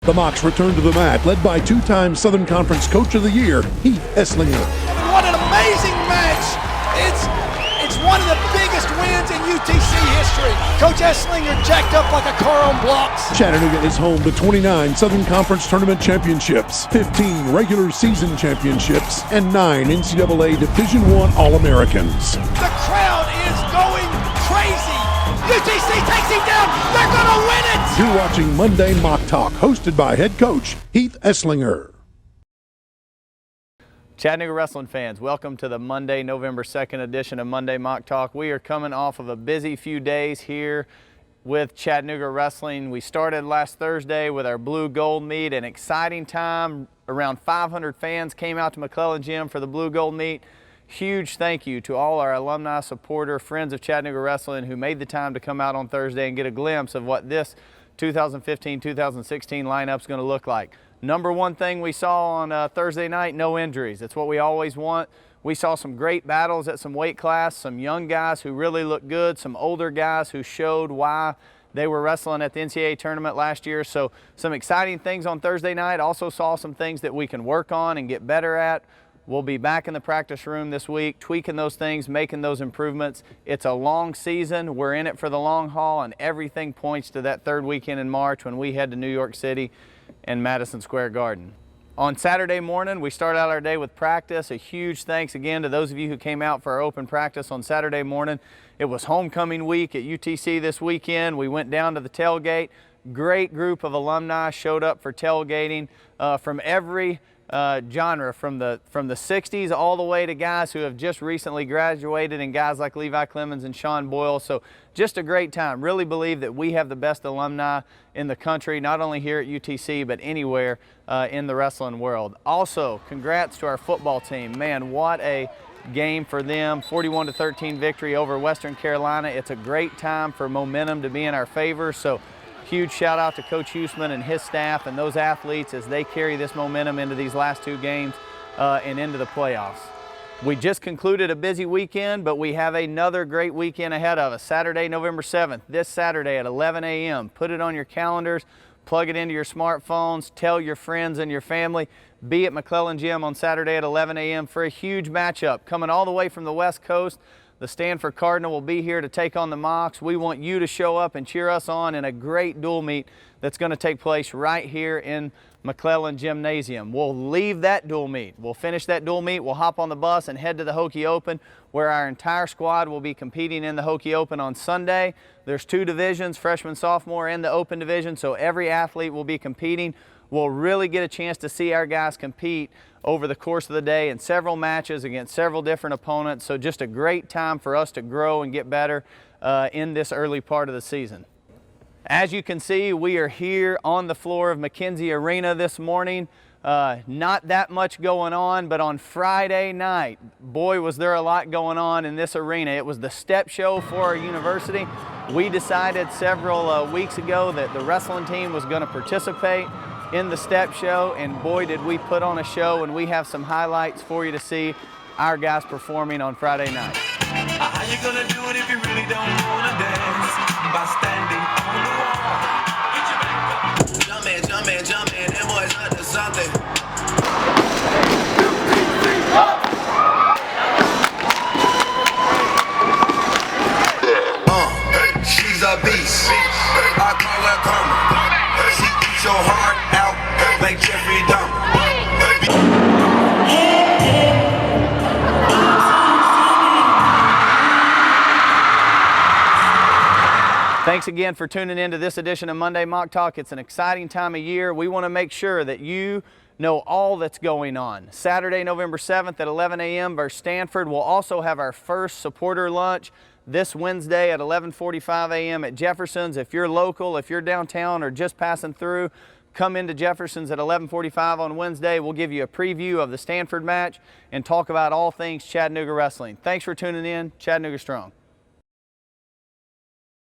The Mocs return to the mat, led by two-time Southern Conference Coach of the Year, Heath Esslinger. What an amazing match! It's one of the biggest wins in UTC history. Coach Esslinger jacked up like a car on blocks. Chattanooga is home to 29 Southern Conference Tournament championships, 15 regular season championships, and 9 NCAA Division I All-Americans. The crowd is going crazy. UTC takes him down. They're going to win it. You're watching Monday Moc Talk, hosted by head coach Heath Esslinger. Chattanooga wrestling fans, welcome to the Monday, November 2nd edition of Monday Moc Talk. We are coming off of a busy few days here with Chattanooga wrestling. We started last Thursday with our blue gold meet, an exciting time. Around 500 fans came out to McClellan Gym for the blue gold meet. Huge thank you to all our alumni, supporter, friends of Chattanooga wrestling who made the time to come out on Thursday and get a glimpse of what this 2015-2016 lineup is going to look like. Number one thing we saw on Thursday night, no injuries. It's what we always want. We saw some great battles at some weight class, some young guys who really looked good, some older guys who showed why they were wrestling at the NCAA tournament last year. So some exciting things on Thursday night. Also saw some things that we can work on and get better at. We'll be back in the practice room this week, tweaking those things, making those improvements. It's a long season. We're in it for the long haul, and everything points to that third weekend in March when we head to New York City and Madison Square Garden. On Saturday morning, we start out our day with practice. A huge thanks again to those of you who came out for our open practice on Saturday morning. It was homecoming week at UTC this weekend. We went down to the tailgate. Great group of alumni showed up for tailgating from every genre, from the 60s all the way to guys who have just recently graduated and guys like Levi Clemens and Sean Boyle. So just a great time. Really believe that we have the best alumni in the country, not only here at UTC, but anywhere in the wrestling world. Also, congrats to our football team. Man, what a game for them. 41-13 victory over Western Carolina. It's a great time for momentum to be in our favor. So huge shout out to Coach Huseman and his staff and those athletes as they carry this momentum into these last two games and into the playoffs. We just concluded a busy weekend, but we have another great weekend ahead of us. Saturday, November 7th, this Saturday at 11 a.m. Put it on your calendars, plug it into your smartphones, tell your friends and your family. Be at McClellan Gym on Saturday at 11 a.m. for a huge matchup. Coming all the way from the West Coast, the Stanford Cardinal will be here to take on the Mocs. We want you to show up and cheer us on in a great dual meet that's going to take place right here in McClellan Gymnasium. We'll leave that dual meet. We'll finish that dual meet. We'll hop on the bus and head to the Hokie Open, where our entire squad will be competing in the Hokie Open on Sunday. There's two divisions, freshman, sophomore, and the open division, so every athlete will be competing. We'll really get a chance to see our guys compete over the course of the day in several matches against several different opponents. So just a great time for us to grow and get better in this early part of the season. As you can see, we are here on the floor of McKenzie Arena this morning. Not that much going on, but on Friday night, boy, was there a lot going on in this arena. It was the step show for our university. We decided several weeks ago that the wrestling team was going to participate in the step show, and boy, did we put on a show, and we have some highlights for you to see our guys performing on Friday night. How you gonna do it if you really don't wanna dance? By standing on the wall. Get your back up. Jump in, jump in, jump in, them boys up to something. She's a beast. I call her karma. She eats your heart out like Jeffrey Dahmer. Thanks again for tuning in to this edition of Monday Moc Talk. It's an exciting time of year. We want to make sure that you know all that's going on. Saturday, November 7th at 11 a.m. versus Stanford. We'll also have our first supporter lunch this Wednesday at 11:45 a.m. at Jefferson's. If you're local, if you're downtown or just passing through, come into Jefferson's at 11:45 on Wednesday. We'll give you a preview of the Stanford match and talk about all things Chattanooga wrestling. Thanks for tuning in. Chattanooga Strong.